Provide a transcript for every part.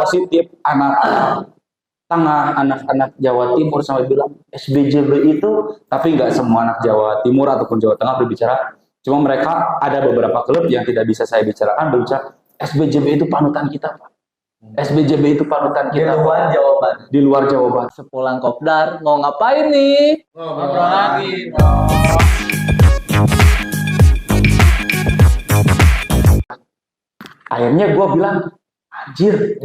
positif anak-anak tengah, anak-anak Jawa Timur sampai bilang SBJB itu, tapi nggak semua anak Jawa Timur ataupun Jawa Tengah berbicara. Cuma mereka ada beberapa klub yang tidak bisa saya bicarakan berbicara SBJB itu panutan kita, Pak. SBJB itu panutan kita. Di luar Jawa Barat. Di luar Jawa Barat. Sepulang kopdar mau ngapain nih? Ngobrol lagi. Akhirnya gue bilang, anjir,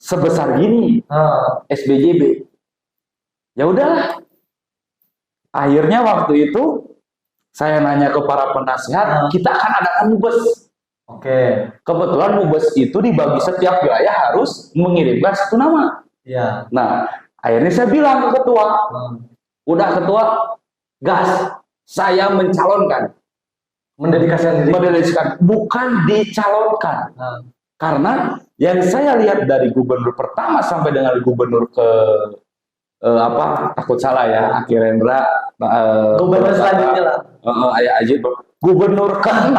sebesar gini SBJB. Ya udahlah. Akhirnya waktu itu saya nanya ke para penasihat, kita akan adakan mubes. Oke. Kebetulan mubes itu dibagi setiap wilayah harus mengirimkan satu nama. Ya. Nah, akhirnya saya bilang ke ketua, udah ketua, gas, saya mencalonkan. Mendedikasikan, bukan dicalonkan. Karena yang saya lihat dari gubernur pertama sampai dengan gubernur ke takut salah ya, Akhirendra, gubernur selanjutnya lah. Ayah Ajit, gubernur ke-6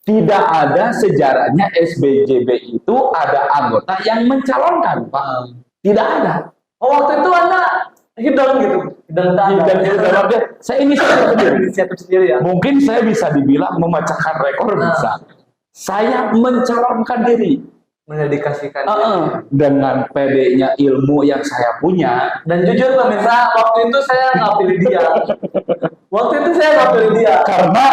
tidak ada sejarahnya SBJB itu ada anggota yang mencalonkan, Pak. Tidak ada. Oh, waktu itu Anda hidang gitu. Saya inisiatif sendiri ya. Mungkin saya bisa dibilang memecahkan rekor bisa. Saya mencalonkan diri. Mendedikasikan dengan PD-nya ilmu yang saya punya. Dan jujur pemirsa, waktu itu saya nggak pilih dia. Karena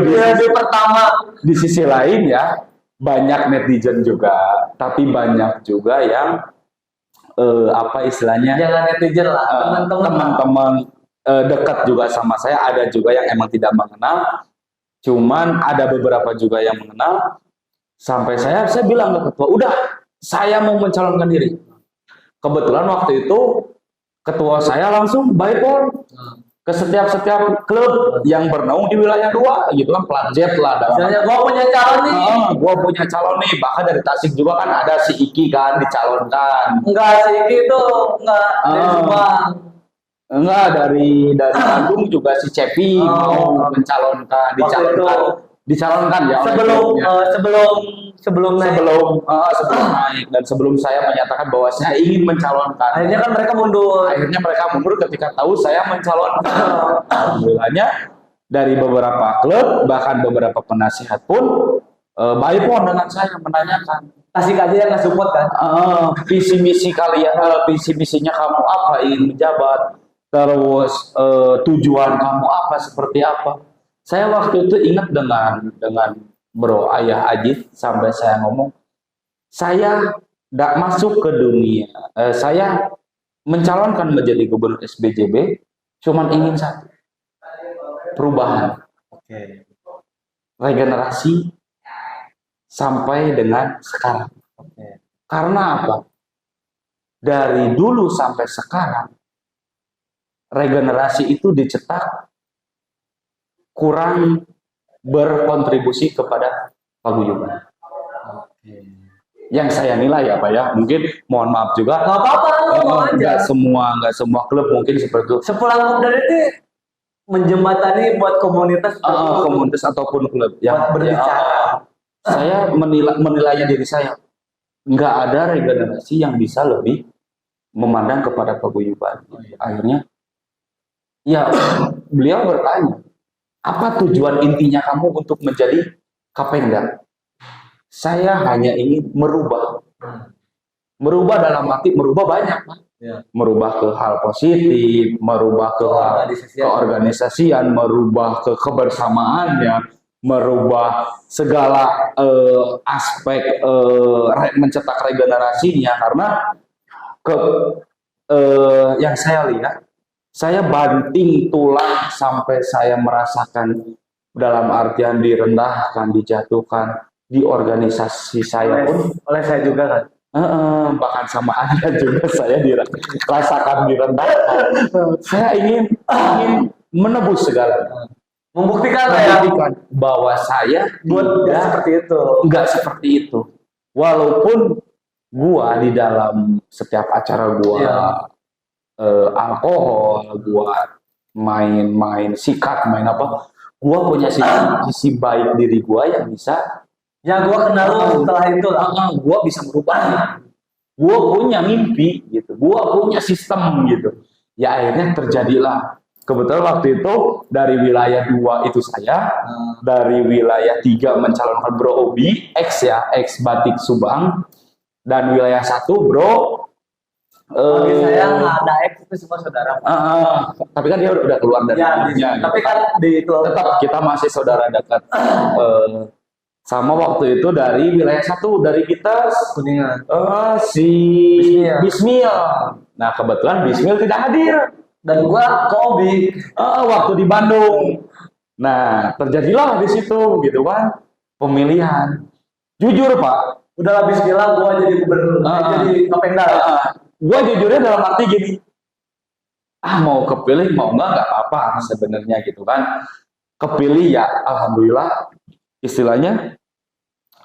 di pertama, di sisi lain ya, banyak netizen juga, tapi banyak juga yang istilahnya, jangan netizen lah, teman-teman dekat juga sama saya, ada juga yang emang tidak mengenal, cuman ada beberapa juga yang mengenal. Sampai saya bilang ke ketua, udah, saya mau mencalonkan diri. Kebetulan waktu itu ketua saya langsung bypass ke setiap klub yang bernaung di wilayah 2 gitu kan, plat jet lah. Misalnya gua punya calon nih. Bahkan dari Tasik juga kan ada si Iki kan dicalonkan. Enggak, si Iki itu enggak dari Subang. Enggak, dari Bandung juga si Cepi mau dicalonkan ya. Sebelum naik dan sebelum saya menyatakan bahwa saya ingin mencalonkan. Akhirnya kan mereka mundur. Ketika tahu saya mencalonkan. Alhamdulillahnya dari beberapa klub bahkan beberapa penasihat pun bypass dengan saya menanyakan. Tasik aja yang nggak support kan? Visi misi kalian, visi misinya kamu apa, ingin menjabat, terus tujuan kamu apa, seperti apa. Saya waktu itu ingat dengan Bro Ayah Ajit, sampai saya ngomong, saya tidak masuk ke dunia, saya mencalonkan menjadi gubernur SBJB, cuman ingin satu, perubahan, regenerasi sampai dengan sekarang. Karena apa? Dari dulu sampai sekarang, regenerasi itu dicetak kurang berkontribusi kepada paguyuban. Yang saya nilai ya Pak ya, mungkin mohon maaf juga. Nggak apa-apa, nggak semua klub mungkin seperti itu. Sepulang kopdar itu menjembatani buat komunitas ataupun klub yang berbicara. Saya menilainya diri saya, nggak ada regenerasi yang bisa lebih memandang kepada paguyuban. Akhirnya, ya beliau bertanya, apa tujuan intinya kamu untuk menjadi Kapengda? Saya hanya ingin merubah. Merubah dalam arti merubah banyak, Pak. Merubah ke hal positif, merubah ke keorganisasian, merubah ke kebersamaannya, merubah segala aspek mencetak regenerasinya. Karena yang saya lihat, saya banting tulang sampai saya merasakan dalam artian direndahkan, dijatuhkan di organisasi saya pun. Oleh saya juga kan. Bahkan sama Anda juga saya dirasakan direndahkan. Saya ingin menebus segala. Membuktikan bahwa saya enggak seperti itu. Walaupun gua di dalam setiap acara gua alkohol, gua main sikat, main apa, gua punya sisi baik diri gua yang bisa Ya gua kenal lu setelah itu lah. Gua bisa merubah. Gua punya mimpi gitu. Gua punya sistem gitu. Ya akhirnya terjadilah. Kebetulan waktu itu dari wilayah 2 itu saya, dari wilayah 3 mencalonkan Bro Obi, ex Batik Subang, dan wilayah 1 Bro Bagi saya nggak ada X itu semua saudara. tapi kan dia udah keluar dari Ya, tapi kan di itu tetap kita masih saudara dekat. Sama waktu itu dari wilayah 1 dari kita Kuningan. si Bismil. Nah kebetulan Bismil tidak hadir Dan gua ke Obi. waktu di Bandung. Nah terjadilah di situ gitu kan pemilihan. Jujur Pak, Udah habis bilang gua jadi gubernur, jadi Kapolda. Gue jujurnya dalam arti gini, mau kepilih mau nggak apa-apa sebenarnya gitu kan. Kepilih ya alhamdulillah, istilahnya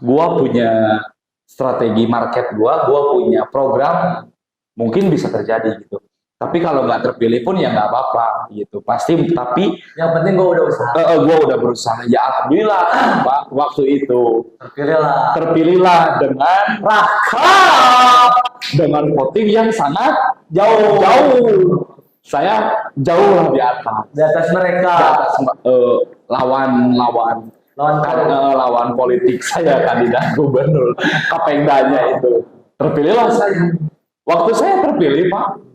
gue punya strategi market, gue punya program, mungkin bisa terjadi gitu. Tapi kalau nggak terpilih pun ya nggak apa-apa gitu. Pasti, tapi Yang penting gua udah usaha. gue udah berusaha. Ya alhamdulillah Pak, waktu itu terpilihlah dengan Raka, dengan voting yang sangat jauh. Saya jauh lah di atas. Di atas mereka. Di atas lawan politik saya, kandidat gubernur Kapendanya itu. Terpilihlah saya. Waktu saya terpilih Pak,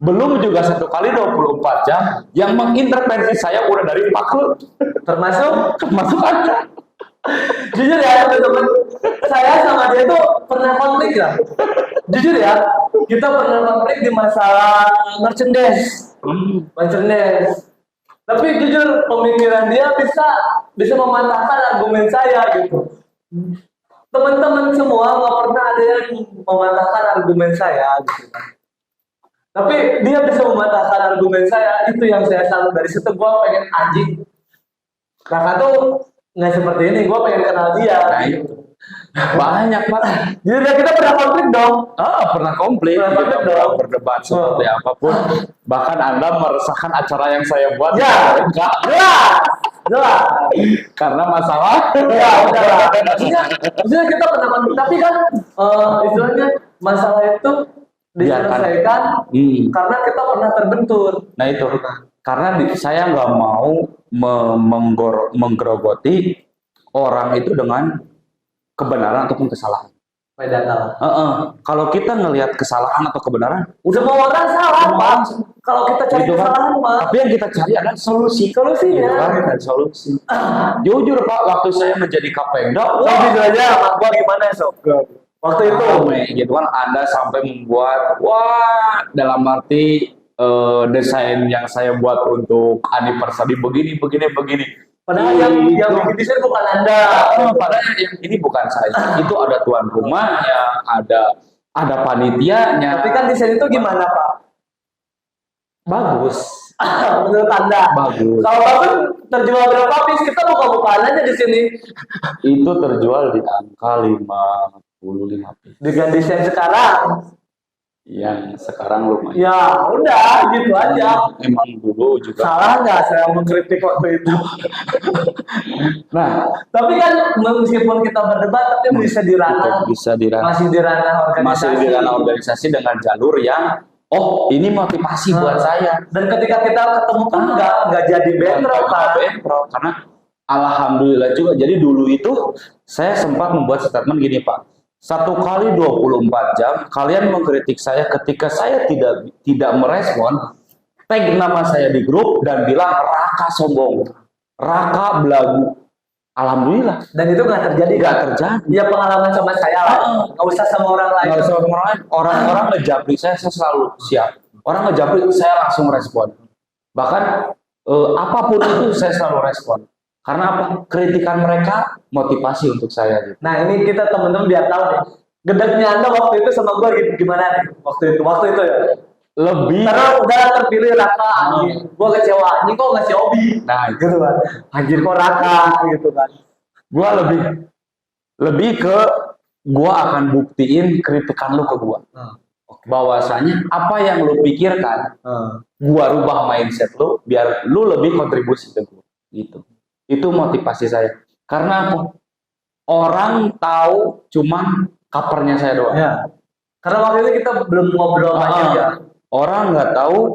belum juga 1 kali 24 jam yang mengintervensi saya udah dari Pak Lut. Termasuk Anda. Jujur ya teman-teman, saya sama dia tuh pernah konflik lah. Jujur ya, kita pernah konflik di masalah merchandise. Tapi jujur pemikiran dia bisa mematahkan argumen saya gitu. Teman-teman semua nggak pernah ada yang mematahkan argumen saya gitu. Tapi dia bisa mematahkan argumen saya, itu yang saya salut. Dari situ gue pengen anjing. Kakak tuh nggak seperti ini, gue pengen kenal dia. Nah itu banyak Pak. Jadi kita pernah konflik dong. Pernah konflik, kita pernah berdebat seperti apapun. Bahkan Anda meresahkan acara yang saya buat. Ya, enggak. Jelas. Karena masalah. Ya, udah lah. Maksudnya kita pernah konflik, tapi kan istilahnya masalah itu diselesaikan karena kita pernah terbentur. Nah itu karena saya nggak mau menggerogoti orang itu dengan kebenaran ataupun kesalahan. Kalau kita ngelihat kesalahan atau kebenaran, Semua orang salah Pak. Kalau kita cari gitu kan? kesalahan Pak. Tapi yang kita cari adalah solusinya. Solusinya. Gitu kan? Dan solusi. Jujur Pak, waktu saya menjadi Kapolda, Jujur aja sama gua gimana Sob? Waktu itu gitu kan, Anda sampai membuat dalam arti desain yang saya buat untuk anniversary begini. padahal yang bikin desain bukan Anda. Padahal yang ini bukan saya. Itu ada tuan rumahnya, ada panitianya. Tapi kan desain itu gimana Pak? Bagus. Menurut Anda? Bagus. Kalau bagus terjual berapa piece? Kita buka-bukaan aja di sini. Itu terjual di angka 55 piece. Dengan desain sekarang. Yang sekarang lumayan. Ya udah gitu aja. Emang dulu juga. Salah nggak saya mengkritik waktu itu? Nah, tapi kan meskipun kita berdebat, tapi masih di ranah organisasi dengan jalur yang ini motivasi buat saya. Dan ketika kita ketemu kan nggak jadi bentrok kan? Karena alhamdulillah juga. Jadi dulu itu saya sempat membuat statement gini Pak. 1 kali 24 jam kalian mengkritik saya ketika saya tidak merespon, tag nama saya di grup dan bilang Raka sombong, Raka belagu. Alhamdulillah. Dan itu nggak terjadi. Ya pengalaman sama saya lah. Nggak usah sama orang lain. Orang-orang ngejapri saya selalu siap. Orang ngejapri saya langsung respon. Bahkan apapun itu saya selalu respon. Karena apa? Kritikan mereka motivasi untuk saya. Gitu. Nah ini kita teman-teman biar tahu nih. Gedeknya Anda waktu itu sama gue gimana nih? Waktu itu ya. Lebih. Karena udah terpilih Raka, anjing. Gue kecewa, anjing kok nggak si Obi. Nah gitu kan. Anjir kok Raka gitu kan. Gue lebih ke gue akan buktiin kritikan lu ke gue. Bahwasanya apa yang lu pikirkan, gue rubah mindset lu biar lu lebih kontribusi ke gue. Gitu. Itu motivasi saya. Karena apa? orang tahu cuman covernya saya doang. Ya. Karena waktu itu kita belum ngobrol banyak ya. Orang nggak tahu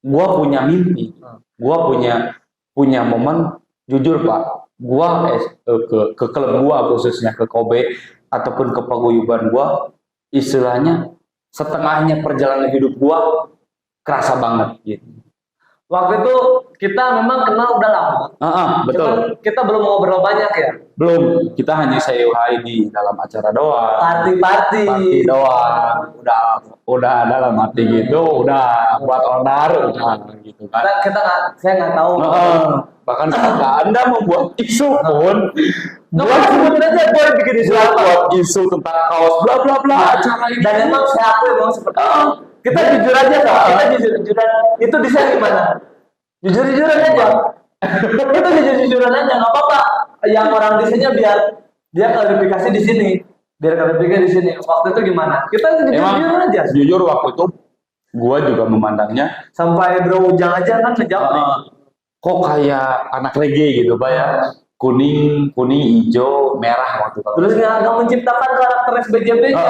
gua punya mimpi, gua punya momen. Jujur Pak, gua ke klub gua, khususnya ke Kobe ataupun ke paguyuban gua, istilahnya setengahnya perjalanan hidup gua kerasa banget gitu. Waktu itu kita memang kenal udah lama. Betul. Cuman kita belum ngobrol banyak ya. Belum, kita hanya say hi di dalam acara doang. Party Doang. Udah dalam arti gitu, udah buat onar, udah gitu kan. Saya nggak tahu. Bahkan ketika Anda membuat isu pun, Buat sebenarnya gue bikin isu apa? buat isu tentang kaos bla bla bla acara ini. Dan emang saya aku emang seperti itu. Kita jujur aja kok. Kita jujur-jujuran. Itu desain gimana? Jujur-jujuran aja. Itu jujur-jujuran aja, nggak apa-apa. Yang orang desainnya biar dia klarifikasi di sini. Biar klarifikasi di sini. Waktu itu gimana? Kita jujur-jujuran aja. Jujur waktu itu, gua juga memandangnya Sampai Bro Ujang aja kan ngejawab. kok kayak anak reggae gitu Pak ya. Kuning, hijau, merah waktu itu. Terus nggak menciptakan karakter SBJB-nya.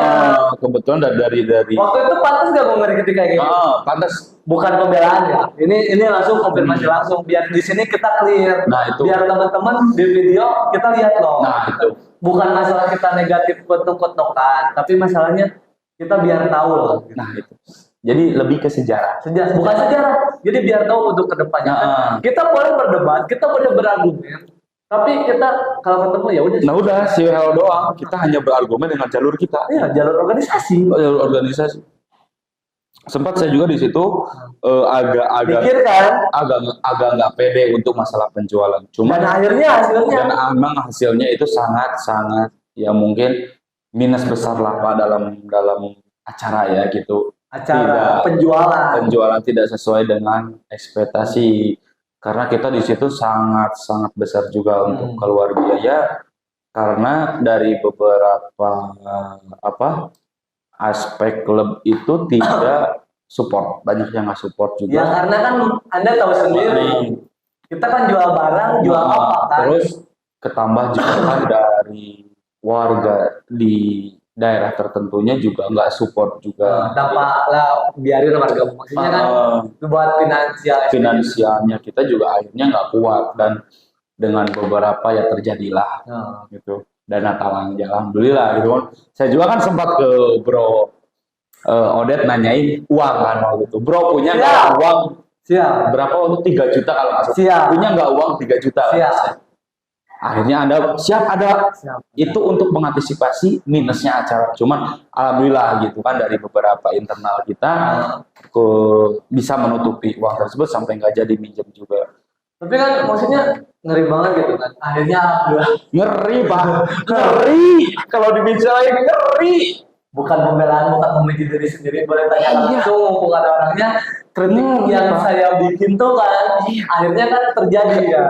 Kebetulan dari Waktu itu pantas nggak gue ngerti kayak gitu? pantas. Bukan pembelaan ya. Ini langsung konfirmasi langsung. Biar di sini kita clear. Nah, itu. Biar teman-teman di video kita lihat loh. Nah, itu. Bukan masalah kita negatif kotok-kotokan, tapi masalahnya kita biar tahu loh. Nah, itu. Jadi lebih ke sejarah. Bukan sejarah. Jadi biar tahu untuk kedepannya. Kita boleh berdebat, kita boleh berargumen, tapi kita kalau ketemu ya udah. Nah udah, si hello doang. Kita hanya berargumen dengan jalur kita. Iya, jalur organisasi. Jalur organisasi. Sempat saya juga di situ agak Pikir kan? agak nggak pede untuk masalah penjualan. Cuma Dan hasilnya. dan emang hasilnya itu sangat ya mungkin minus besar lah Pak dalam acara ya gitu. Acara penjualan tidak sesuai dengan ekspektasi. Karena kita di situ sangat besar juga untuk keluar biaya karena dari beberapa aspek klub itu tidak support, banyak yang nggak support juga. Ya karena kan Anda tahu sendiri, kita kan jual barang, jual apa kan? Terus ketambah juga kan dari warga di daerah tertentunya juga nggak support juga. Dampak lah, biarin warga maksudnya kan buat finansialnya kita juga akhirnya nggak kuat dan dengan beberapa ya terjadilah gitu dana talang alhamdulillah gitu kan. Saya juga kan sempat ke Bro Odet nanyain uang kan waktu itu. Bro punya nggak uang? Siap. Berapa waktu 3 juta kalau nggak salah. Siap. Punya nggak uang 3 juta? Siap. Akhirnya Anda siap ada. Itu untuk mengantisipasi minusnya acara. Cuman alhamdulillah gitu kan dari beberapa internal kita bisa menutupi uang tersebut sampai nggak jadi minjem juga. Tapi kan maksudnya ngeri banget gitu kan. Akhirnya alhamdulillah. Ngeri Pak, ngeri. Kalau dibicarain ngeri. Bukan pembelaan, bukan memuji diri sendiri. Boleh tanya langsung mumpung ada orangnya. Kritik yang saya bikin tuh kan akhirnya kan terjadi ya.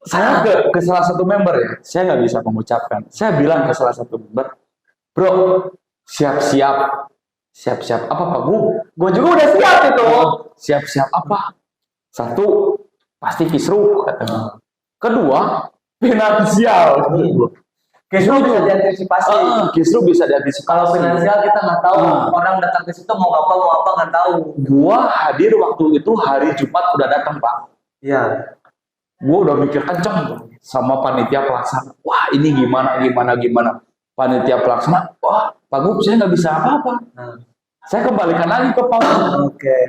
Saya ke salah satu member ya, saya nggak bisa mengucapkan. Saya bilang ke salah satu member, bro, siap-siap apa Pak Gu? Gue juga udah siap itu. Siap-siap apa? Satu, pasti kisruh katanya. Kedua, finansial. Kisruh bisa diantisipasi. Kisruh bisa diantisipasi. Kalau finansial kita nggak tahu. Orang datang ke situ mau apa nggak tahu. Gua hadir waktu itu hari Jumat udah datang Pak. Iya. Gue udah mikir kenceng sama panitia pelaksana. Wah ini gimana. Panitia pelaksana, wah Pak Gub saya nggak bisa apa-apa. Saya kembalikan lagi ke Pak.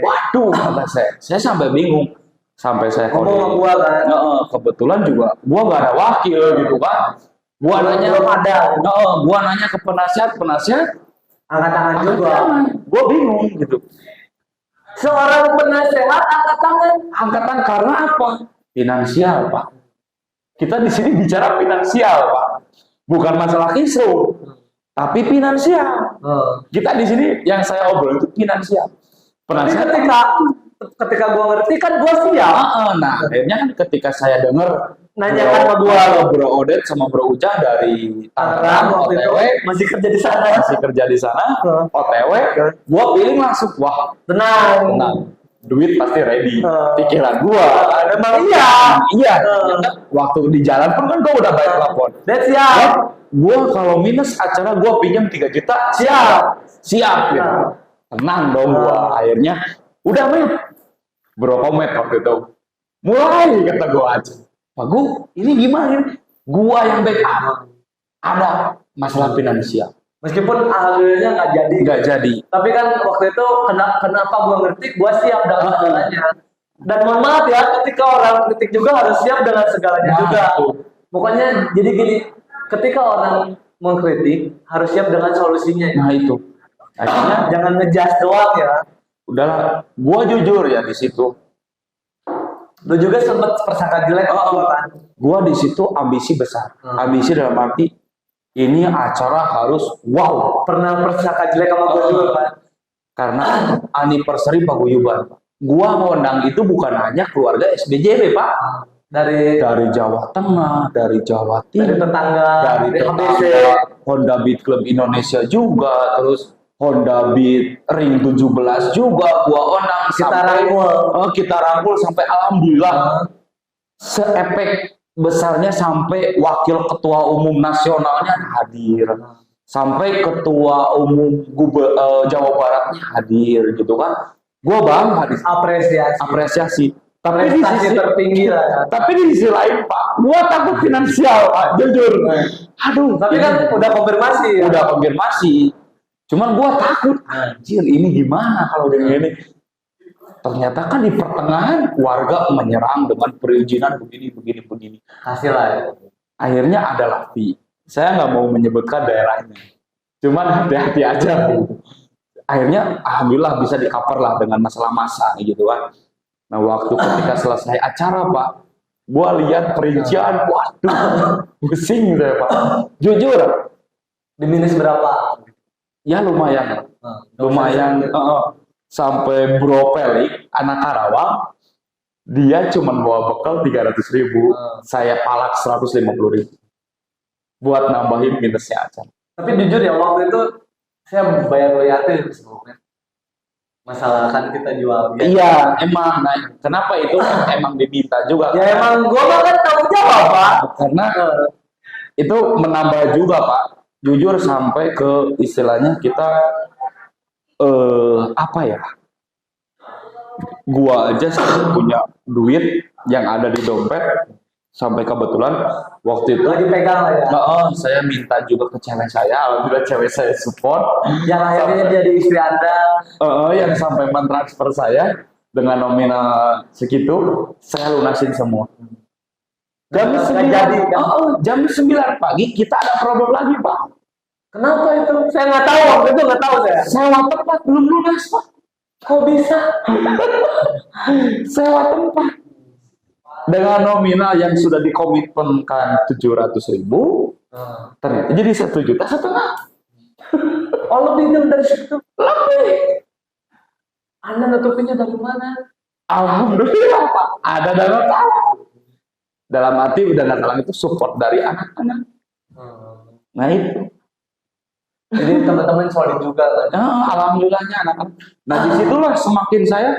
Waduh kata saya sampai bingung. Sampai saya ngomong sama gua kan. Kebetulan juga gua nggak ada wakil gitu kan. Gua nanya ke penasihat angkat tangan juga. Gua bingung gitu. Seorang penasehat angkat tangan karena apa? Finansial Pak. Kita di sini bicara finansial Pak, bukan masalah kisruh, tapi finansial. Kita di sini yang saya obrol itu finansial. Penasihat ketika gua ngerti kan gua siap. Nah akhirnya kan ketika saya dengar nanyakan sama gua Bro Odet sama Bro Ujang dari Tangerang OTW masih kerja di sana. OTW, gua pilih langsung wah tenang. duit pasti ready. Ah. Pikiran gua. Emang iya. Iya. Waktu di jalan pun kan gua udah bayar telepon. Dan siap. Gua kalau minus acara gua pinjam 3 juta, siap gitu. Nah. Tenang dong gua. Akhirnya udah met. Berapa met waktu itu? Mulai kata gua aja. Pak Gu, ini gimana? Gua yang backup. Ada masalah finansial. Meskipun akhirnya nggak jadi. Nggak jadi. Tapi kan waktu itu kenapa gua ngerti, gua siap dengan segalanya. Dan mohon maaf ya, ketika orang kritik juga harus siap dengan segalanya Nah, juga. itu. Pokoknya jadi gini, ketika orang mengkritik harus siap dengan solusinya. Nah itu. Akhirnya Jangan ngejudge doang ya. udahlah, gua jujur ya di situ. Lu juga sempat persangka jelek sama gua kan. Gua di situ ambisi besar. Ambisi dalam arti ini acara harus wow. Pernah persangka jelek sama gua juga kan. Karena anniversary paguyuban. Gua ngundang itu bukan hanya keluarga SBJB, Pak. Dari Jawa Tengah, dari Jawa Timur, tetangga, dari HBC. tetangga, Honda Beat Club Indonesia juga, terus Honda Beat Ring 17 juga gua undang kita rangkul sampai alhamdulillah seefek besarnya sampai wakil ketua umum nasionalnya hadir, sampai ketua umum Jawa Baratnya hadir gitu kan. Gua bangga di apresiasi. Tapi di Prestasi sisi tertinggi lah ya. Tapi di sisi lain Pak, gua takut finansial Pak, jujur. Aduh, Tapi kan udah konfirmasi ya. udah konfirmasi. Cuman gua takut, anjir ini gimana kalau dengan ini. Ternyata kan di pertengahan warga menyerang dengan perizinan begini. Kasih lah ya. Akhirnya adalah fee. Saya nggak mau menyebutkan daerahnya. Cuman hati-hati aja. Akhirnya alhamdulillah bisa di-cover lah dengan masalah masa gitu kan. Nah waktu ketika selesai acara Pak, gua lihat perincian, waduh, pusing saya Pak. Jujur, Di minus berapa? ya lumayan, sampai Bro Pelik, anak Karawang, dia cuma bawa bekal 300.000, saya palak 150.000, buat nambahin minusnya aja. Tapi jujur ya waktu itu saya bayar royalti sebelumnya. Masalah kan kita jual. Iya, emang. Nah, kenapa itu emang diminta juga? Ya emang gua mah kan tanggung jawab Pak. Karena itu menambah juga Pak. Jujur sampai ke istilahnya kita apa ya? Gua aja punya duit yang ada di dompet sampai kebetulan waktu itu Lagi pegang lah ya. saya minta juga ke cewek saya, alhamdulillah cewek saya support. Yang akhirnya jadi istri Anda. Yang sampai mentransfer saya dengan nominal segitu, saya lunasin semua. Jam 9 pagi kita ada problem lagi Pak. Kenapa itu? Saya nggak tahu waktu itu nggak tahu saya. Sewa tempat belum lunas Pak. Kok bisa? Sewa tempat dengan nominal yang sudah dikomitmenkan 700.000, ternyata jadi 1,5 juta. Oh lebih dari situ. Lebih. Anda nutupinnya dari mana? Alhamdulillah Pak, ada dana talang. Dalam arti dana talang itu support dari anak-anak. Nah itu. Jadi teman-teman solid juga kan. Alhamdulillahnya anak-anak. Nah disitulah semakin saya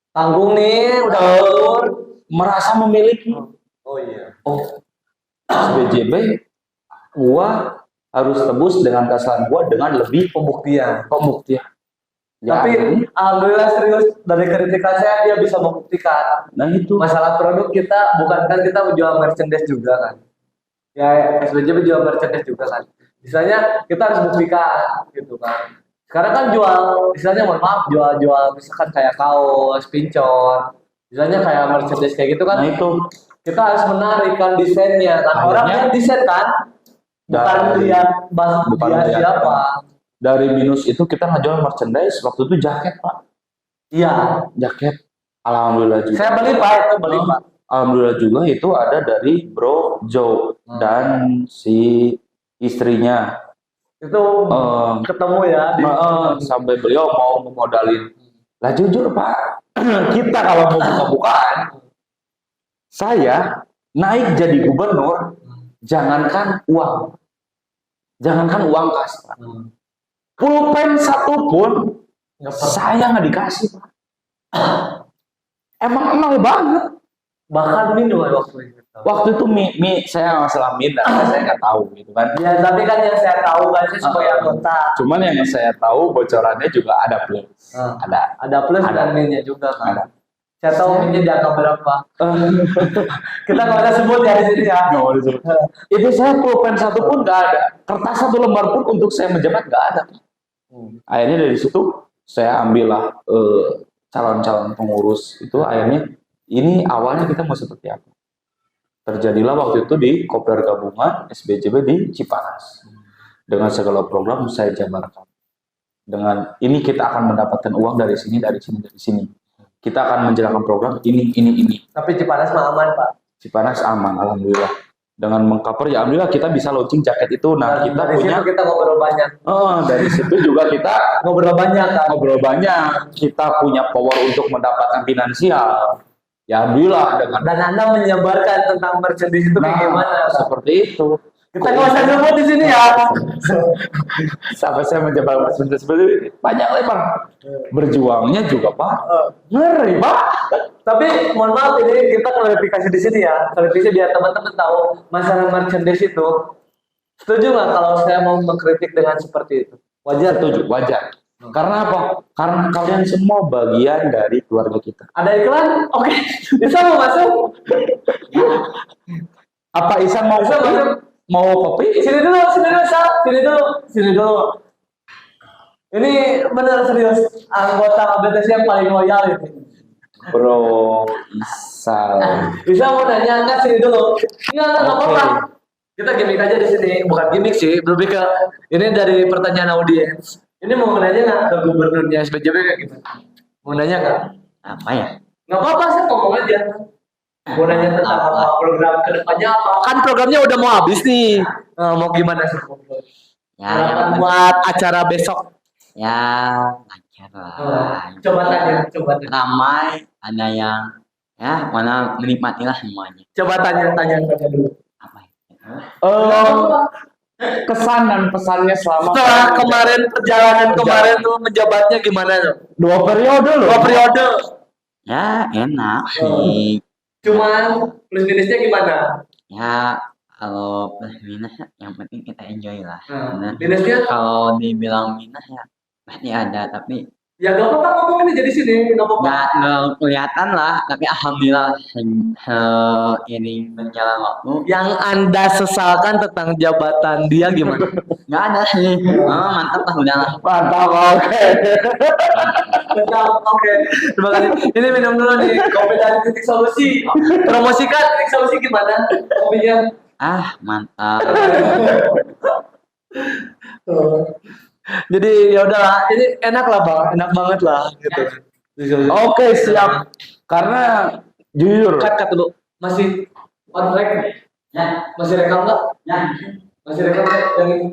Tanggung nih, udah ngawur. merasa memiliki. Oh iya. SBJB, gua harus tebus dengan kesalahan gua dengan lebih Pembuktian. Ya, Tapi alhamdulillah serius dari kritikan saya dia bisa membuktikan. nah itu. Masalah produk kita bukan kan kita menjual merchandise juga kan. Ya SBJB jual merchandise juga kan. Misalnya kita harus buktikan gitu kan. Sekarang kan jual, misalnya mohon maaf jual misalkan kayak kaos, pincor, misalnya kayak merchandise kayak gitu kan. Nah itu. Kita harus menarikkan desainnya kan. Orang yang desain kan bukan lihat dia siapa. Dari minus itu kita ngejual merchandise waktu itu jaket Pak. Iya. Jaket. Alhamdulillah juga. Saya beli Pak, itu beli Pak. Alhamdulillah juga itu ada dari Bro Joe dan si istrinya. Itu ketemu ya. Sampai beliau mau memodalin. Lah jujur Pak, kita kalau mau buka-bukaan, saya naik jadi gubernur, jangankan uang kas, Pak. Pulpen satu pun saya nggak dikasih Pak. Emang nol banget. Bahkan minum waktu itu. Waktu itu mie saya masalah mie, saya nggak tahu gitu kan. Ya, tapi kan yang saya tahu kan saya sebagai anggota. Cuman yang saya tahu bocorannya juga ada plus. Ada Plus Ada. dan minyak juga kan. Ada. Saya tahu minyak di angka berapa. Kita nggak usah sebut ya di sini ya. Nggak boleh sebut. Itu saya pulpen satu pun nggak ada. Kertas satu lembar pun untuk saya menjabat nggak ada. Akhirnya dari situ saya ambillah calon-calon pengurus itu. Akhirnya ini awalnya kita mau seperti apa? Terjadilah waktu itu di Kopdar Gabungan SBJB di Cipanas. Dengan segala program saya jabarkan. Dengan ini kita akan mendapatkan uang dari sini, dari sini, dari sini. Kita akan menjalankan program ini. Tapi Cipanas mah aman, Pak. Cipanas aman, alhamdulillah. Dengan mengcover ya alhamdulillah kita bisa launching jaket itu. Nah, kita dari punya situ kita ngobrol banyak. dari situ juga kita Ngobrol banyak kan. ngobrol banyak. Kita punya power untuk mendapatkan finansial. Ya alhamdulillah dengan Dan Anda menyebarkan tentang merchandise itu kayak gimana? seperti itu. Kita nggak usah sebut di sini ya. Sampai saya menjabat seperti itu. Banyak lebar. Berjuangnya juga Pak. Ngeri Pak. Tapi mohon maaf ini kita klarifikasi di sini ya. Klarifikasi biar teman-teman tahu masalah merchandise itu. Setuju nggak kalau saya mau mengkritik dengan seperti itu? Wajar. Setuju, wajar. Karena apa? Karena kalian semua bagian dari keluarga kita. Ada iklan? Oke. Bisa mau masuk? Apa Isan mau Bisa kopi? masuk? Mau kopi? Sini dulu, Sal. Sini dulu. Ini benar serius anggota ABTC yang paling loyal itu. Bro Isal. Bisa mau nanya nggak sini dulu? Nggak Oke. apa-apa. Kita gimmick aja di sini, bukan gimmick sih, lebih ke ini dari pertanyaan audiens. Ini mau nanya nggak ke gubernurnya SBJB kayak gitu? Mau nanya nggak? Apa ya? Nggak apa-apa sih, ngomong aja. Mau nanya tentang apa program kedepannya apa? Kan programnya udah mau habis nih. Mau gimana sih? Ya, Harapan yang buat acara besok. ya lancar lah. Coba tanya. Ramai, ada yang ya mana menikmatilah semuanya. Coba tanya dulu. Apa ya? Kesan dan pesannya selama Setelah kemarin perjalanan kemarin tuh menjabatnya gimana tuh? 2 periode loh. 2 periode. Ya enak sih. Cuman plus minusnya gimana? Ya kalau plus minus ya, yang penting kita enjoy lah. Nah, Minusnya? kalau dibilang minus ya pasti ada, tapi Ya gak apa-apa ngomongin aja di sini, gak apa-apa. nggak kelihatan lah. Tapi alhamdulillah ini berjalan waktu Yang Anda sesalkan tentang jabatan dia gimana? nggak ada sih. Oh, mantap lah udah lah. Mantap, oke. Oke, terima kasih. Ini minum dulu nih, kopi dari Titik Solusi. Promosikan Titik Solusi gimana kopinya? Ah mantap. Jadi ya udahlah, ini enak lah Bang, enak banget lah gitu. Oke, siap. Karena jujur, Cut dulu. Masih on track? Ya, Masih rekam nggak? ya. Masih rekam nggak? Yang ini?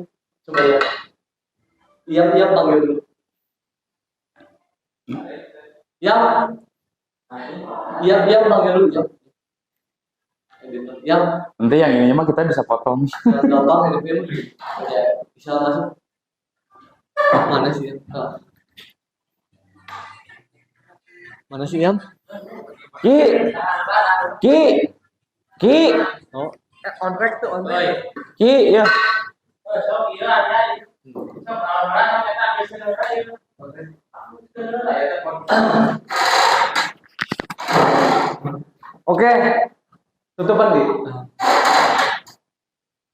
Coba ya. Iya, panggil dulu. Iya, panggil dulu ya. Yang nanti yang ini mah kita bisa potong. gampang hidupnya bisa masuk. Mana sih? Mana sih Yam? Ki, Oh, on track tuh on track. Ki, ya. Oke, tutupan di.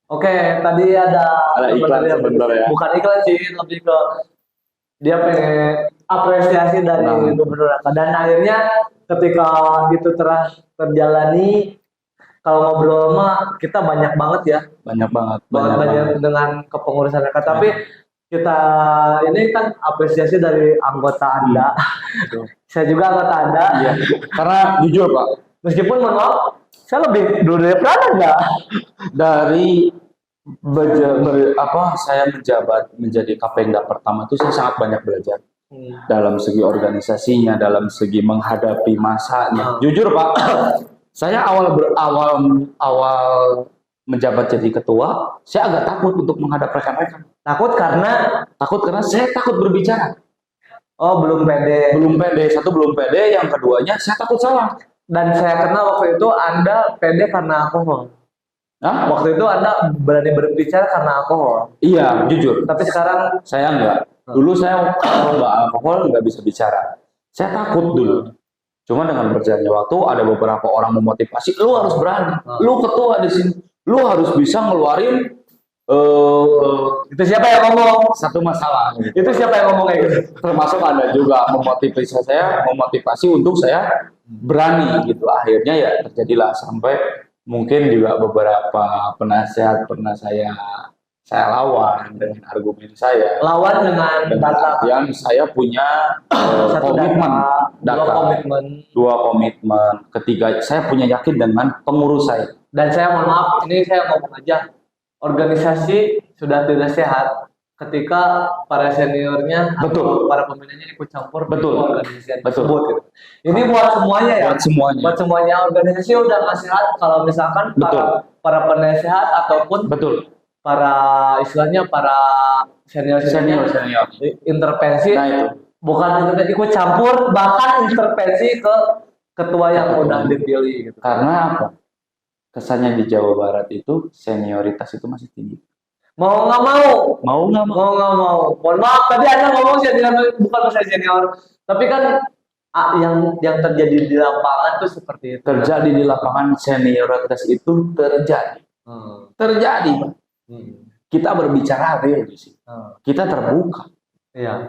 Oke, tadi ada iklan sebentar ya. Bukan iklan sih, lebih ke dia pengen apresiasi dari gubernur Raka. Dan akhirnya ketika itu terjalani, kalau ngobrol mah kita banyak banget ya, Banyak banget. banyak dengan kepengurusan Raka. Tapi kita ini kan apresiasi dari anggota Anda. Saya juga anggota Anda. Iya. Karena jujur Pak, Meskipun mohon maaf, saya lebih dulu dari Prana enggak? dari saya menjabat menjadi Kapengda pertama itu saya sangat banyak belajar dalam segi organisasinya, dalam segi menghadapi masanya. Jujur Pak, saya awal menjabat jadi ketua, saya agak takut untuk menghadap rekan-rekan. Takut karena Takut karena saya takut berbicara. Oh, belum pede. Belum pede, satu belum pede, yang keduanya saya takut salah. Dan saya kenal waktu itu Anda pede karena alkohol. Hah? Waktu itu Anda berani berbicara karena alkohol. Iya, jujur. Tapi sekarang Saya enggak. Dulu saya kalau nggak alkohol nggak bisa bicara. Saya takut dulu. Cuma dengan berjalannya waktu ada beberapa orang memotivasi, lu harus berani. Lu ketua di sini. Lu harus bisa ngeluarin itu siapa yang ngomong? satu masalah. Itu siapa yang ngomong kayak gitu? Termasuk ada juga memotivasi untuk saya berani gitu. Akhirnya ya terjadilah sampai mungkin juga beberapa penasihat pernah saya lawan dengan argumen saya. Lawan dengan data. Yang saya punya Satu komitmen, dua komitmen. dua komitmen. Ketiga, saya punya yakin dengan pengurus saya. Dan saya mohon maaf, ini saya ngomong aja. Organisasi sudah tidak sehat ketika para seniornya Betul. atau para pembinanya ikut campur di Betul. organisasi Betul. tersebut. Gitu. Ini buat semuanya ya. Buat semuanya. Buat semuanya organisasi udah nggak sehat kalau misalkan para penasehat ataupun Betul. para istilahnya para senior Senior. intervensi, Nah itu. bukan ikut campur, bahkan intervensi ke ketua yang udah dipilih gitu. Karena apa? Kesannya di Jawa Barat itu senioritas itu masih tinggi. Mau nggak mau, Mau nggak mau? mau nggak mau. Mohon maaf, tadi Anda ngomong senior, bukan saya senior. Tapi kan yang terjadi di lapangan tuh seperti itu. Terjadi di lapangan senioritas itu terjadi. Terjadi, Pak. Kita berbicara real di sini. Kita terbuka. Iya.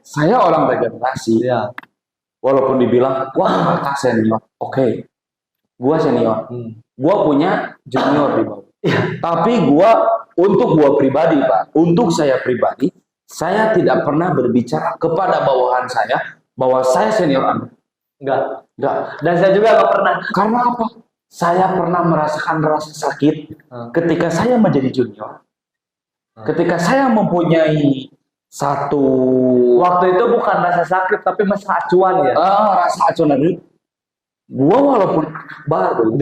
Saya orang regenerasi. Iya. Walaupun dibilang, wah Mata senior. Oke. Gua senior. Gua punya junior di bawah. Tapi untuk gua pribadi, Pak, untuk saya pribadi, saya tidak pernah berbicara kepada bawahan saya bahwa saya senior Anda. Enggak. Enggak. Dan saya juga nggak pernah. Karena apa? Saya pernah merasakan rasa sakit ketika saya menjadi junior. Ketika saya mempunyai satu Waktu itu bukan rasa sakit, tapi masa acuan ya. rasa acuan dulu. Gua walaupun anak baru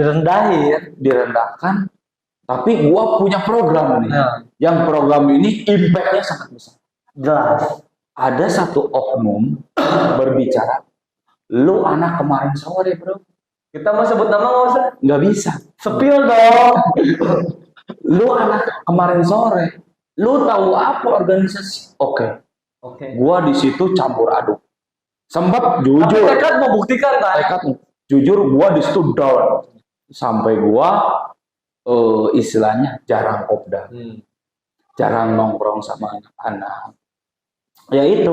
direndahkan, tapi gua punya program nih. Yang program ini impact-nya sangat besar. Jelas. Ada satu oknum berbicara, lu anak kemarin sore bro. Kita mau sebut nama nggak usah? Nggak bisa. Sepil dong. Lu anak kemarin sore. Lu tahu apa organisasi? Oke. Gua di situ campur aduk. Sempat jujur. Tapi tekad membuktikan kan? Tekad jujur gua di situ down. Sampai gua istilahnya jarang kopdar. Jarang nongkrong sama anak-anak. Ya itu,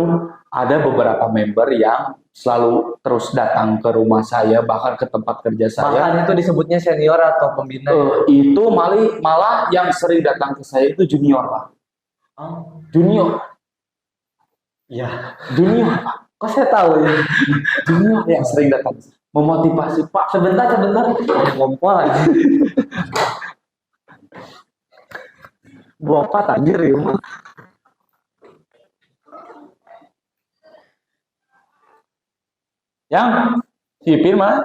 ada beberapa member yang selalu terus datang ke rumah saya, bahkan ke tempat kerja saya. Bahkan itu disebutnya senior atau pembina. Itu malah yang sering datang ke saya itu junior, Pak. Junior. Ya. Junior, Pak. Kok saya tahu ya? Junior yang sering datang. Memotivasi, Pak. Sebentar. Ngompol aja. Bapak tajir ya, Mas. Yang si Pin mana?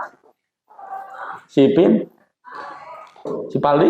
Si Pin? Si Paldi?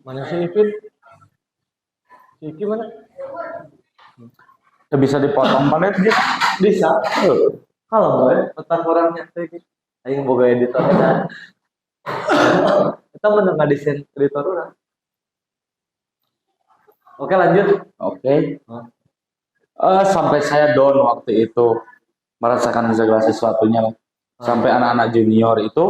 Mana sih Ipin? Iki mana? Ya bisa dipotong panet gitu. Bisa. Kalau boleh, otak orangnya kayak gitu. Ayo boga editor dan kita menengah desain editor orang. Oke lanjut. Oke. Sampai saya down waktu itu. merasakan segala sesuatunya lah. Sampai anak-anak junior itu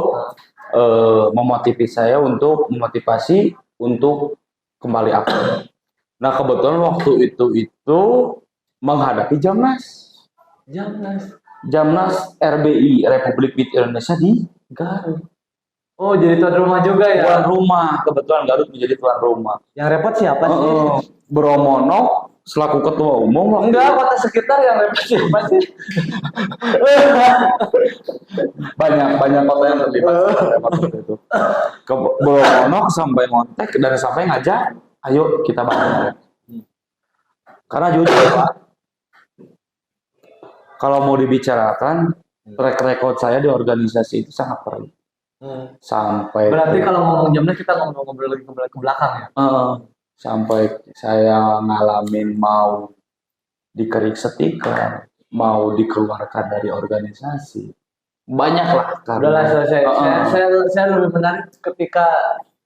memotivasi untuk kembali aktif. Nah kebetulan waktu itu menghadapi Jamnas RBI Republik Bit Indonesia di Garut. Oh, jadi tuan rumah juga ya? Tuan rumah, kebetulan Garut menjadi tuan rumah. Yang repot siapa sih? Bromono selaku ketua umum. Enggak, kota sekitar yang repot siapa sih? banyak kota yang terlibat waktu itu. Ke Bromono sampai ngontek dan sampai ngajak, ayo kita bangun. Karena jujur Pak, kalau mau dibicarakan track record saya di organisasi itu sangat perlu. Sampai Berarti kalau ngomong Jamnas kita ngobrol lagi ke belakang ya? sampai saya ngalamin mau dikerik setika, mau dikeluarkan dari organisasi, banyak lah. Udahlah selesai. Saya lebih menarik ketika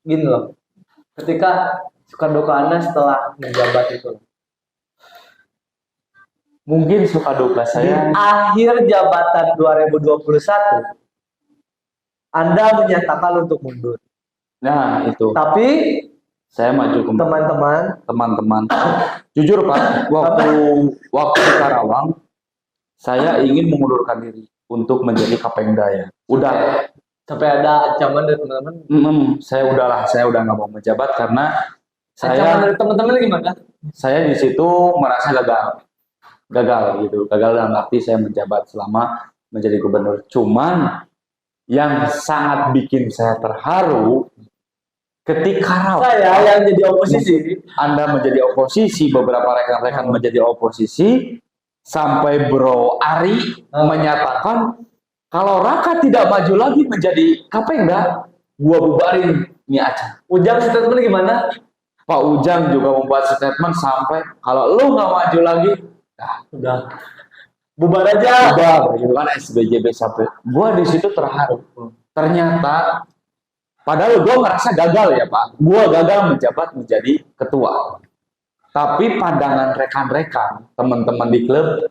gini loh, ketika suka duka Anda setelah menjabat itu. Mungkin suka duka Di saya akhir jabatan 2021, Anda menyatakan untuk mundur. nah itu Tapi saya maju ke teman-teman, jujur Pak, waktu di Karawang saya ingin mengundurkan diri untuk menjadi Kapengda ya. Udah sampai ada ancaman dari teman-teman. saya udah nggak mau menjabat karena Ancaman saya dari teman-teman gimana? di situ merasa gagal dalam arti saya menjabat selama menjadi gubernur. Cuman yang sangat bikin saya terharu ketika Saya yang jadi oposisi. Anda menjadi oposisi, beberapa rekan-rekan menjadi oposisi, sampai Bro Ari menyatakan kalau Raka tidak maju lagi menjadi Kapengda, gua bubarin ini acara. Ujang statement gimana? Pak Ujang juga membuat statement sampai kalau lu nggak maju lagi, Udah bubar aja. bubar, gitu kan SBJB sampai. Gua di situ terharu. Ternyata padahal gue merasa gagal ya Pak. Gue gagal menjabat menjadi ketua. Tapi pandangan rekan-rekan, teman-teman di klub,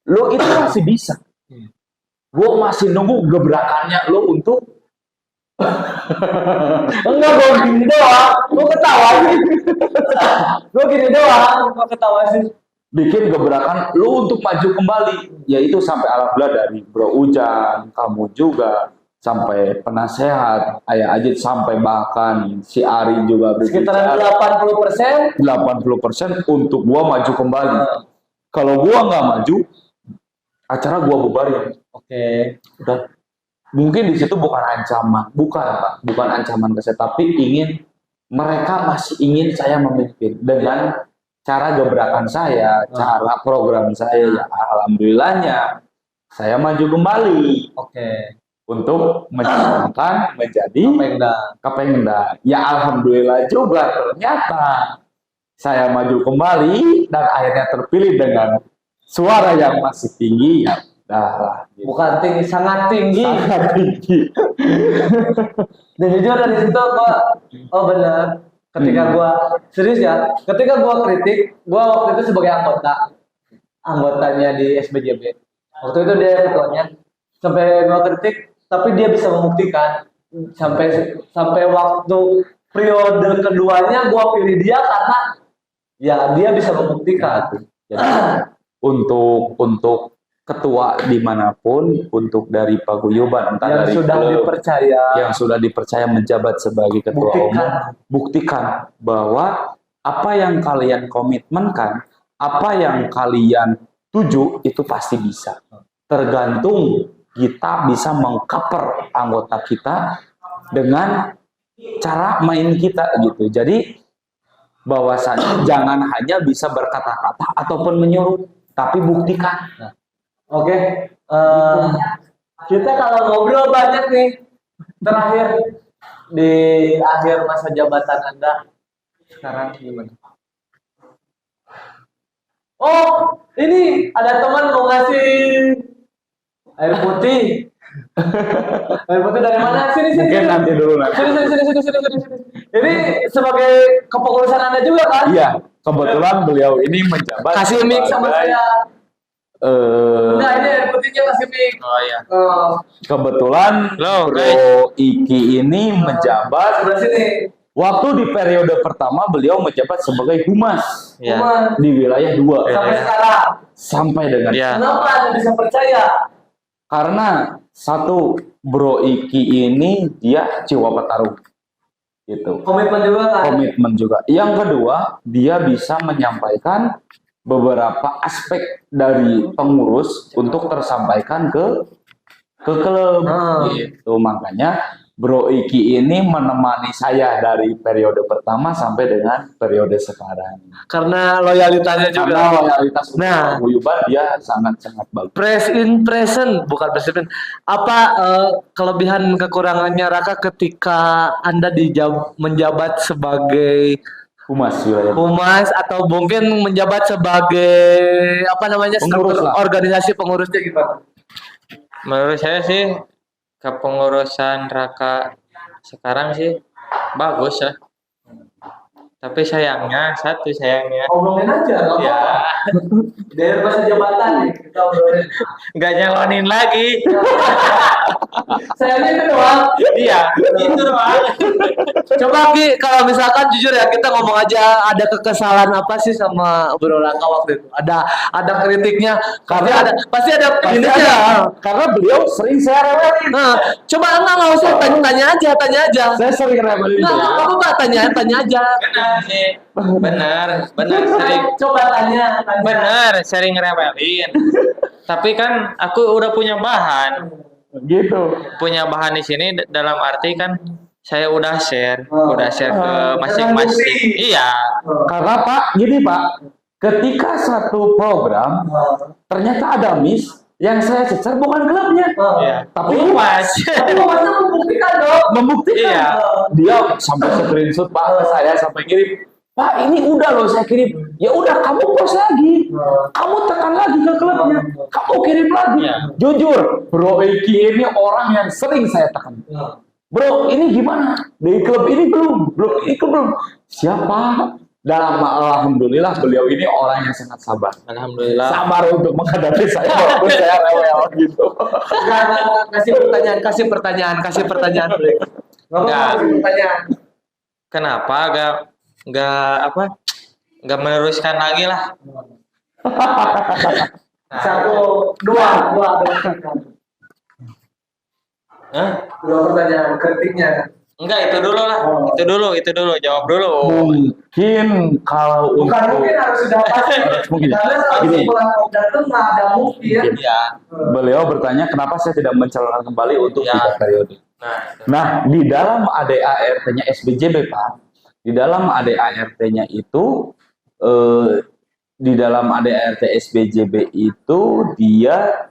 lo itu masih bisa. Gue masih nunggu gebrakannya lo untuk Enggak, gue gini doang. Gue ketawa sih. Gue gini doang. Gue ketawa sih. bikin gebrakan lo untuk maju kembali. Yaitu sampai alhamdulillah dari Bro Ujang, kamu juga, sampai penasehat, Ayah Ajit, sampai bahkan si Ari juga Sekitaran 80%. 80% untuk gua maju kembali. Kalau gua nggak maju, acara gua bubarin. Oke. Udah. Mungkin di situ bukan ancaman, bukan ancaman ke saya, tapi mereka masih ingin saya memimpin dengan cara gebrakan saya, cara program saya. Ya alhamdulillahnya saya maju kembali. Oke. Untuk mencalonkan menjadi Kapengda. Ya alhamdulillah juga ternyata saya maju kembali dan akhirnya terpilih dengan suara yang masih tinggi ya. Gitu. Bukan tinggi, sangat tinggi. Sangat tinggi. Dan jujur dari situ gua benar. Ketika gua serius ya, ketika gua kritik, gua waktu itu sebagai anggotanya di SBJB. Waktu itu dia ketuanya. Sampai gua kritik, tapi dia bisa membuktikan sampai waktu periode keduanya gua pilih dia karena ya dia bisa membuktikan. Jadi untuk ketua dimanapun, untuk dari paguyuban entah yang dari sudah klub, dipercaya, yang sudah dipercaya menjabat sebagai ketua umum, buktikan bahwa apa yang kalian komitmenkan, apa yang kalian tuju itu pasti bisa. Tergantung kita bisa mengcover anggota kita dengan cara main kita gitu. Jadi bahwasanya jangan hanya bisa berkata-kata ataupun menyuruh, tapi buktikan. Oke. Kita kalau ngobrol banyak nih. Terakhir di akhir masa jabatan Anda sekarang gimana? Oh, ini ada teman mau ngasih air putih. Air putih dari mana? Sini. Mungkin nanti dulu lah. Sini. Ini sebagai kepengurusan Anda juga kan? Iya, kebetulan beliau ini menjabat Kasih mic sama saya. Nah, ini air putihnya kasih mic. Oh iya. kebetulan Halo, Bro Iki ini menjabat Sebelah sini. waktu di periode pertama beliau menjabat sebagai humas Ya. Cuman di wilayah 2 sampai sekarang. sampai dengan Ya. Kenapa Anda bisa percaya? karena satu Bro Iki ini dia jiwa petarung gitu. Komitmen juga kan? Komitmen juga. Yang kedua, dia bisa menyampaikan beberapa aspek dari pengurus untuk tersampaikan ke klub. Gitu. Makanya Bro Iki ini menemani saya dari periode pertama sampai dengan periode sekarang. Karena loyalitasnya juga. Karena loyalitas untuk Nah. paguyuban dia sangat-sangat bagus. Press in present, bukan present. Apa kelebihan kekurangannya Raka ketika Anda menjabat sebagai Humas wilayah. humas atau mungkin menjabat sebagai apa namanya Pengurus struktur lah. organisasi pengurusnya gimana? Menurut saya sih kepengurusan Raka sekarang sih bagus ya. Tapi sayangnya Obrolin aja, nggak ya apa-apa. Biar masa jabatan nih kita obrolin. nggak nyalonin lagi. Sayangnya itu doang. Iya, itu doang. Coba Ki, kalau misalkan jujur ya kita ngomong aja ada kekesalan apa sih sama Bro Raka waktu itu? Ada kritiknya, pasti ada Pasti ini ada. aja. Karena beliau sering saya rewelin. Nah, coba nggak usah tanya aja. Saya sering rewelin. Nggak apa-apa tanya aja. Benar sih. Benar sering. Coba tanya. Benar, sering ngerewelin. Tapi kan aku udah punya bahan. Gitu. Punya bahan di sini dalam arti kan saya udah share ke Dengan masing-masing. bukti. Iya. Karena Pak, gini Pak, ketika satu program ternyata ada miss yang saya cecer bukan klubnya, Iya. tapi Humas. Tapi masa membuktikan dong. membuktikan. Iya. Dia sampai screenshot Pak ke saya sampai kirim. Pak, ini udah loh saya kirim. Ya udah kamu post lagi. Kamu tekan lagi ke klubnya. Kamu kirim lagi. Iya. Jujur, Bro Eki ini orang yang sering saya tekan. Bro, ini gimana? Di klub ini belum. Bro, ini belum. Siapa? Dalam alhamdulillah beliau ini orang yang sangat sabar. Alhamdulillah. Sabar untuk menghadapi saya walaupun saya rewel gitu. Kasih pertanyaan. Enggak. Pertanyaan. Kenapa nggak meneruskan lagi lah? Dua Hah? pertanyaan kritiknya. Enggak, itu dulu lah. Itu dulu, jawab dulu. Mungkin kalau Bukan mungkin harus sudah pasti. Mungkin. Karena kalau Gini. sekolah datang nggak ada mungkin. Iya. beliau bertanya kenapa saya tidak mencalonkan kembali untuk Ya. 3 periode. Nah, Nah, di dalam ADART-nya SBJB, Pak, di dalam ADART-nya itu, di dalam ADART SBJB itu dia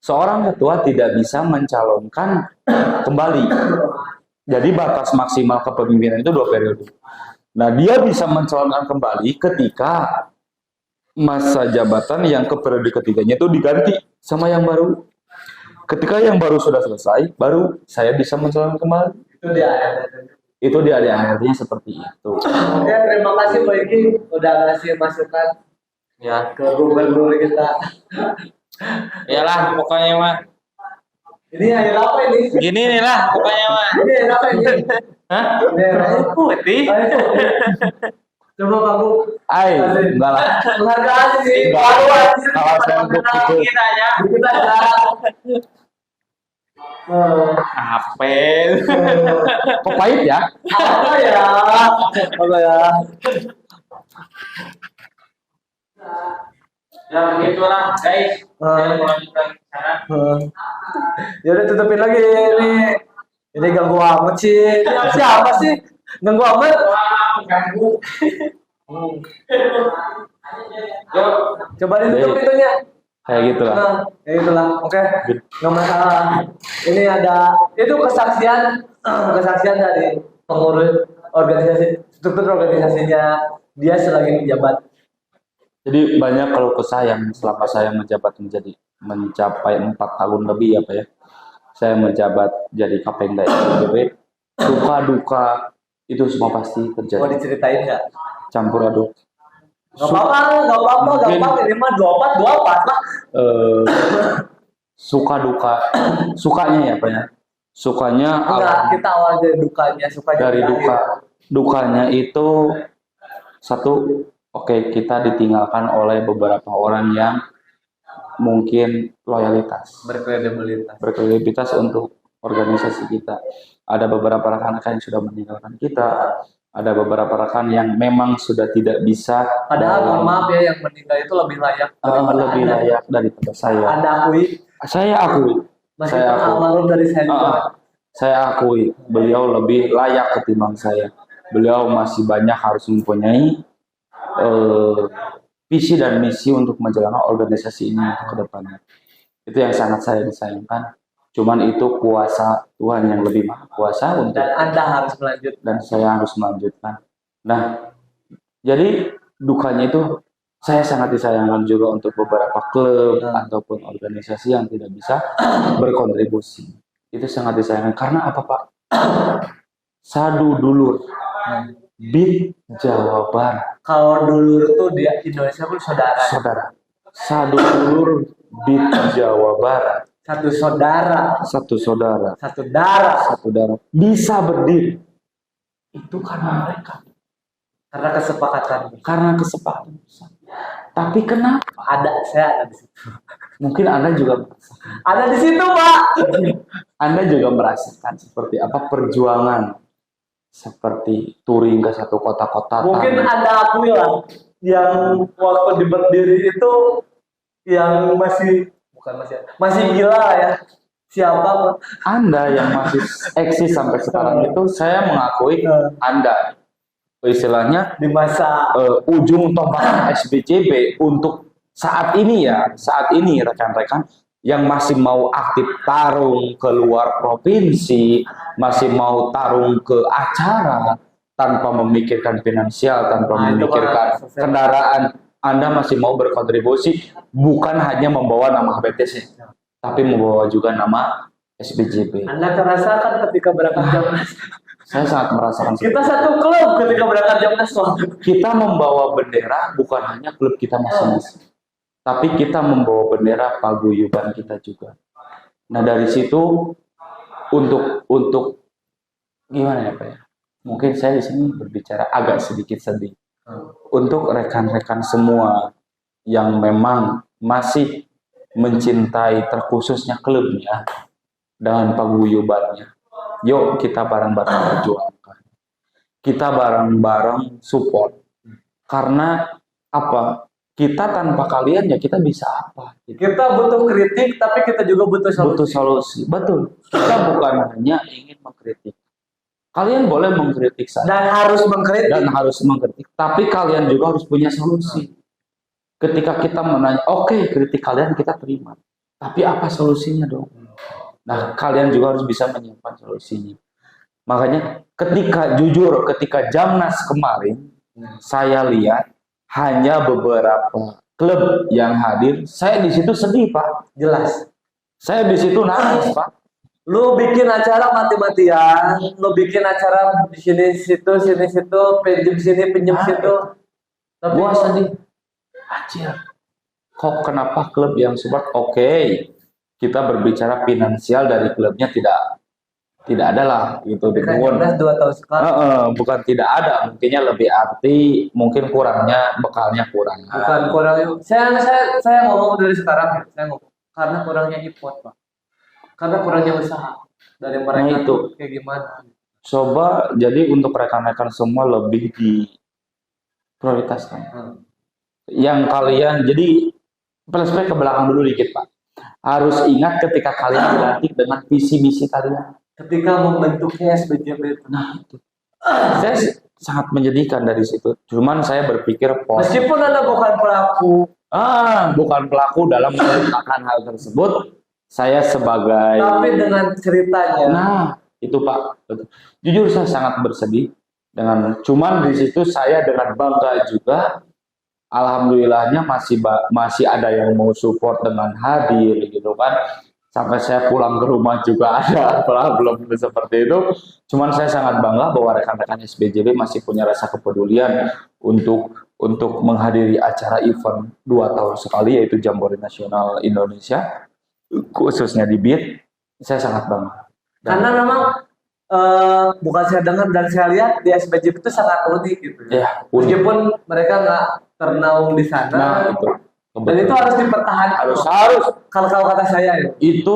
seorang ketua tidak bisa mencalonkan kembali. Jadi batas maksimal kepemimpinan itu 2 periode. Nah, dia bisa mencalonkan kembali ketika masa jabatan yang ke periode ketiganya itu diganti sama yang baru. Ketika yang baru sudah selesai, baru saya bisa mencalonkan kembali. Itu dia. Itu di ADART-nya seperti itu. Oke, terima kasih Pak Iki udah ngasih masukan ya. ke gubernur kita. Iyalah pokoknya mah. Ini air apa ini? Gini nih lah pokoknya mah. Ini air apa ini? Hah? Ini air apa? Putih. Air putih. Coba kamu Enggak lah. penghargaan sih. Enggak. Baru aja. Kalau saya untuk itu. Kita aja. Kita aja. Apa? Kok pahit ya? Apa ya? Apa ya? Ya begitulah guys. Saya mau lanjutkan ke sana. Ya udah tutupin lagi ini. Ini ganggu amat sih. Siapa sih? Ganggu amat. Wah, mengganggu. Yuk. Coba ditutup pintunya. Kayak gitu lah. Nah, ya itulah. Oke. Nggak masalah. Ini ada itu kesaksian dari pengurus organisasi, struktur organisasinya dia selagi menjabat. Jadi banyak kalau kesah yang selama saya menjabat mencapai 4 tahun lebih ya Pak ya. Saya menjabat jadi Kapolda SBJB. Duka-duka itu semua pasti Mau terjadi. diceritain nggak? Campur aduk. Gak apa-apa, gak apa-apa, gak Mungkin- apa-apa. Ini mah 24 lah. eh, suka duka, sukanya ya Pak ya. Sukanya Enggak, kita awal dari dukanya, sukanya dari di duka. akhir. Dukanya itu satu, oke, kita ditinggalkan oleh beberapa orang yang mungkin loyalitas, berkredibilitas untuk organisasi kita. Ada beberapa rekan-rekan yang sudah meninggalkan kita, ada beberapa rekan yang memang sudah tidak bisa. Padahal mohon maaf ya, yang meninggal itu lebih layak daripada lebih Anda. layak daripada saya. Anda akui, Saya akui, masih saya akui. almarhum dari saya juga. Saya akui beliau lebih layak ketimbang saya. Beliau masih banyak harus mempunyai visi dan misi untuk menjalankan organisasi ini ke depannya. Itu yang sangat saya disayangkan. Cuman itu kuasa Tuhan yang lebih maha kuasa untuk, Dan Anda harus melanjutkan. dan saya harus melanjutkan. Nah, jadi dukanya itu saya sangat disayangkan juga untuk beberapa klub ataupun organisasi yang tidak bisa berkontribusi. Itu sangat disayangkan karena apa Pak? Sadu dulur, BIT Jawa Barat, Kalau dulu itu di Indonesia pun saudara. saudara. Sadu dulur BIT Jawa Barat, Satu saudara, satu saudara, satu darah. satu darah bisa berdiri. Itu karena mereka, Karena kesepakatan. karena kesepakatan. Tapi kenapa? Saya ada di situ. Mungkin Anda juga merasakan. Ada di situ, Pak. Anda juga merasakan seperti apa perjuangan, seperti touring ke satu kota-kota. Mungkin Anda akui lah, yang waktu berdiri itu yang masih gila lah ya. Siapa? Anda yang masih eksis sampai sekarang itu, saya mengakui Anda istilahnya Di masa ujung tombak SBCB untuk saat ini ya, saat ini rekan-rekan yang masih mau aktif tarung ke luar provinsi, masih mau tarung ke acara tanpa memikirkan finansial, tanpa Nah, itu memikirkan kan kendaraan, Anda masih mau berkontribusi, bukan hanya membawa nama HBTC, tapi membawa juga nama SBJB. Anda terasakan ketika berangkat Jamnas. Saya sangat merasakan Kita satu klub ketika berangkat Jamnas, Pak. kita membawa bendera bukan hanya klub kita masing-masing, tapi kita membawa bendera paguyuban kita juga. Nah dari situ untuk gimana ya Pak ya? Mungkin saya di sini berbicara agak sedikit sedih untuk rekan-rekan semua yang memang masih mencintai terkhususnya klubnya dengan paguyubannya. Yuk kita bareng-bareng perjuangkan. Kita bareng-bareng support. Karena apa? Kita tanpa kalian ya kita bisa apa? Gitu. Kita butuh kritik, tapi kita juga butuh solusi. Butuh solusi. Betul. Kita bukan hanya ingin mengkritik. Kalian boleh mengkritik saja Dan harus mengkritik. dan harus mengkritik, tapi kalian juga harus punya solusi. Ketika kita menanya, oke, kritik kalian kita terima, tapi apa solusinya dong? Nah, kalian juga harus bisa menyiapkan solusinya. Makanya ketika Jamnas kemarin, saya lihat hanya beberapa klub yang hadir, saya di situ sedih Pak. Jelas. Saya di situ nangis Pak. Lu bikin acara mati-matian, lu bikin acara di sini situ, pinjem sini, pinjem situ. Tapi Gua kok sedih. Anjir. Kok kenapa klub yang support? Oke, kita berbicara finansial dari klubnya tidak ada lah gitu. kan Bukan, Jamnas 2 tahun sekali. bukan tidak ada, mungkinnya lebih arti, mungkin kurangnya bekalnya kurang. Bukan kurang. Saya ngomong dari sekarang ya. Saya ngomong karena kurangnya import, Pak. Karena kurangnya usaha dari mereka Nah, itu. kayak gimana. Coba jadi untuk rekan-rekan semua lebih diprioritaskan. Yang kalian jadi flashback ke belakang dulu dikit Pak. Harus ingat ketika kalian dilantik dengan visi misi kalian. Ketika membentuknya SBJB itu. Nah itu, saya sangat menyedihkan dari situ. Cuman saya berpikir positif. Meskipun Anda bukan pelaku, Bukan pelaku dalam melakukan hal tersebut. Saya sebagai. tapi dengan ceritanya. Nah itu Pak. Betul. Jujur saya sangat bersedih dengan. Cuman di situ saya dengan bangga juga. Alhamdulillahnya masih ada yang mau support dengan hadir gitu kan. Sampai saya pulang ke rumah juga ada belum seperti itu. Cuman saya sangat bangga bahwa rekan-rekan SBJB masih punya rasa kepedulian untuk untuk menghadiri acara event 2 tahun sekali, yaitu Jambore Nasional Indonesia, khususnya di BIT. Saya sangat bangga. Karena memang bukan saya dengar dan saya lihat di SPJP itu sangat unik gitu. Ya, unik. Meskipun mereka nggak ternaung di sana, Nah, itu. dan itu harus dipertahankan. harus Kalau kata saya ya. itu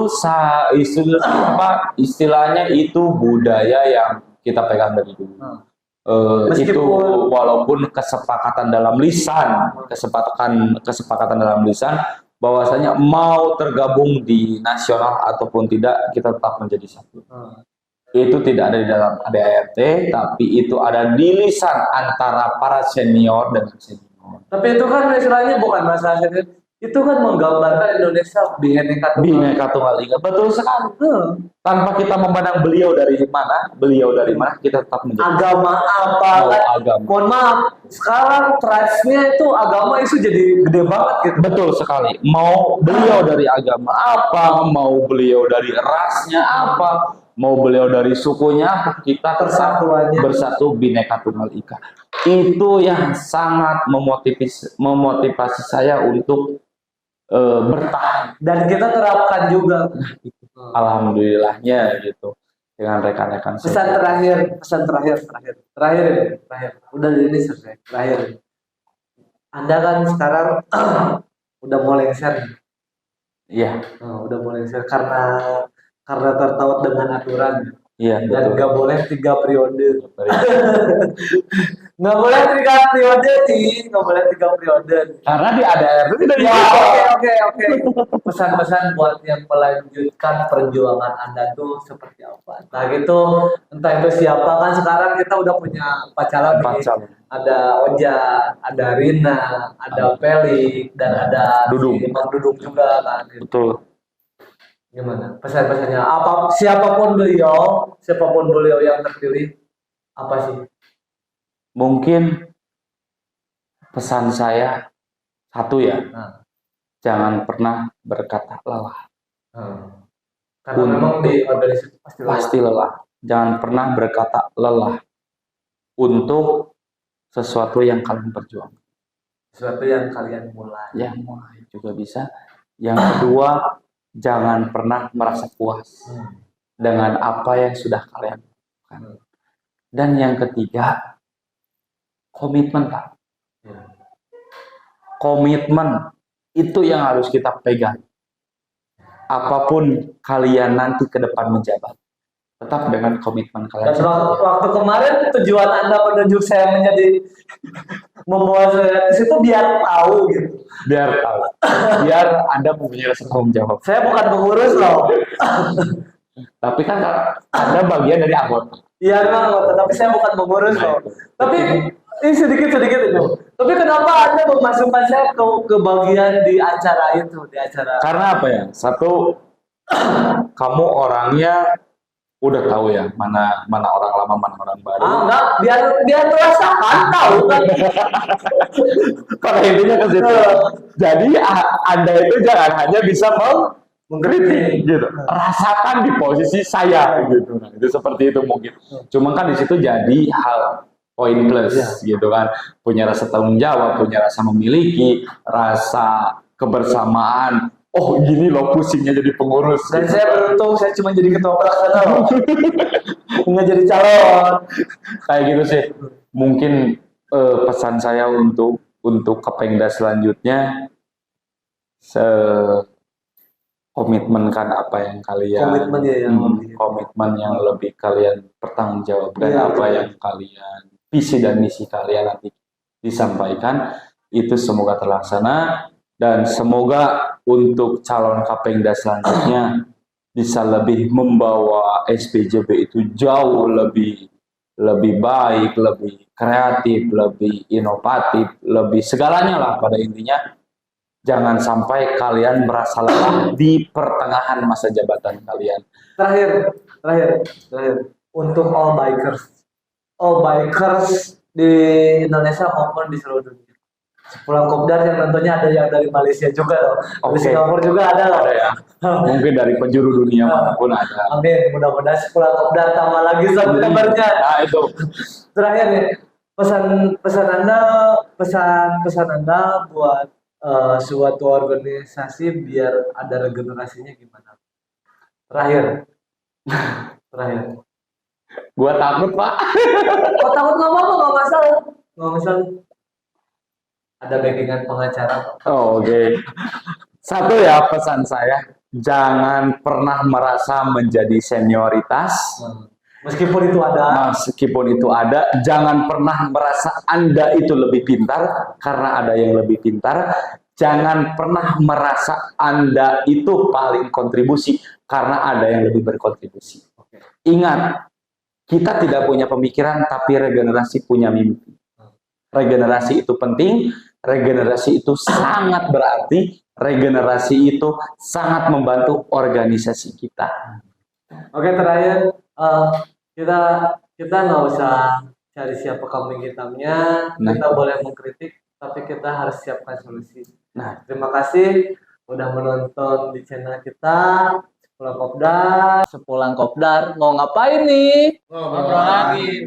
istilahnya itu budaya yang kita pegang dari dulu. Itu Meskipun- walaupun kesepakatan dalam lisan, kesepakatan dalam lisan bahwasanya mau tergabung di nasional ataupun tidak, kita tetap menjadi satu. Itu tidak ada di dalam ADART, tapi itu ada di lisan antara para senior dan senior. Tapi itu kan istilahnya bukan masalah senior, itu kan menggambarkan Indonesia Bhinneka Tunggal Ika, betul sekali. Tanpa kita memandang beliau dari mana, kita tetap menjadi agama apa Oh, kan? agama. Mohon maaf, sekarang trustnya itu agama itu jadi gede banget gitu. Betul sekali. Mau beliau dari agama apa, mau beliau dari rasnya apa, mau beliau dari sukunya apa, kita tetap Persatuannya. bersatu Bhinneka Tunggal Ika. Itu yang sangat memotivasi saya untuk bertahan. Dan kita terapkan juga. Alhamdulillahnya gitu dengan rekan-rekan Pesan saya. terakhir. Udah ini selesai. Terakhir. Anda kan sekarang udah mau lengser nih. Iya, Udah mau lengser karena tertaut dengan aturan. iya Dan betul. nggak boleh 3 periode. Nggak boleh 3 periode sih, nggak boleh 3 periode. Karena di ADART itu tidak Ya, bisa. oke. Pesan-pesan buat yang melanjutkan perjuangan Anda tuh seperti apa? Nah gitu, entah itu siapa kan sekarang kita udah punya 4 calon nih. 4 calon. Ada Oja, ada Rina, ada Pelik, dan ada Dudung. si Mang Dudung juga kan. Betul. Gimana? Pesan-pesannya siapapun beliau yang terpilih, apa sih? Mungkin pesan saya satu ya, Nah. jangan pernah berkata lelah. Karena memang di organisasi Pasti lelah. Jangan pernah berkata lelah untuk sesuatu yang kalian berjuang. sesuatu yang kalian mulai. Ya, mulai juga bisa. Yang kedua, jangan pernah merasa puas dengan apa yang sudah kalian lakukan. Dan yang ketiga, komitmen, Pak. Komitmen itu yang harus kita pegang. Apapun kalian nanti ke depan menjabat, tetap dengan komitmen kalian. Dan waktu kemarin tujuan Anda menunjuk saya menjadi membawa saya ke situ biar tahu gitu. Biar tahu, biar Anda mempunyai rasa tanggung jawab. Saya bukan pengurus loh. Tapi kan Anda bagian dari anggota. Iya memang, tapi saya bukan pengurus loh. Tapi ini sedikit aja. Tapi kenapa Anda memasukkan saya ke bagian di acara itu, di acara? Karena apa ya? Satu, kamu orangnya udah tahu ya mana orang lama, mana orang baru. Enggak, biar merasakan tahu kan. Pada intinya ke situ. Jadi Anda itu jangan hanya bisa mengkritik gitu. Rasakan di posisi saya gitu. Nah, itu seperti itu mungkin. Cuma kan di situ jadi hal poin plus gitu kan. Punya rasa tanggung jawab, punya rasa memiliki, rasa kebersamaan. Oh gini loh pusingnya jadi pengurus. Dan gitu. saya beruntung saya cuma jadi ketua pelaksana loh. Nggak jadi calon. Kayak gitu sih. Mungkin pesan saya untuk Kepengda selanjutnya, komitmenkan apa yang kalian Komitmen ya yang lebih. komitmen yang lebih kalian pertanggungjawabkan, Iya, apa betul. yang kalian visi dan misi kalian nanti disampaikan itu semoga terlaksana, dan semoga untuk calon Kepengda selanjutnya bisa lebih membawa SPJB itu jauh lebih baik, lebih kreatif, lebih inovatif, lebih segalanya lah pada intinya. Jangan sampai kalian merasa lelah di pertengahan masa jabatan kalian. Terakhir. Untuk all bikers di Indonesia maupun di seluruh dunia. Pulang Kopdar yang tentunya ada yang dari Malaysia juga loh. Dari Oke. Singapura juga ada loh. Ada ya. Mungkin dari penjuru dunia manapun ada. Amin, mudah-mudahan sepulang Kopdar tambah lagi Septembernya. Nah itu. Terakhir nih, pesan Anda pesan-pesan Anda buat suatu organisasi biar ada regenerasinya gimana? Terakhir. Terakhir. Gua takut, Pak. Oh, takut nggak apa-apa, nggak masalah. Nggak masalah. Ada backingan pengacara kok. Oh, oke. Satu ya pesan saya, jangan pernah merasa menjadi senioritas. Meskipun itu ada. Meskipun itu ada, jangan pernah merasa Anda itu lebih pintar karena ada yang lebih pintar. Jangan pernah merasa Anda itu paling kontribusi karena ada yang lebih berkontribusi. Ingat, kita tidak punya pemikiran tapi regenerasi punya mimpi. Regenerasi itu penting, regenerasi itu sangat berarti, regenerasi itu sangat membantu organisasi kita. Oke, terakhir kita nggak usah cari siapa kambing hitamnya. Nah. Kita boleh mengkritik, tapi kita harus siapkan solusi. Nah, Terima kasih udah menonton di channel kita. Sepulang kopdar mau ngapain nih? Ngobrol lagi.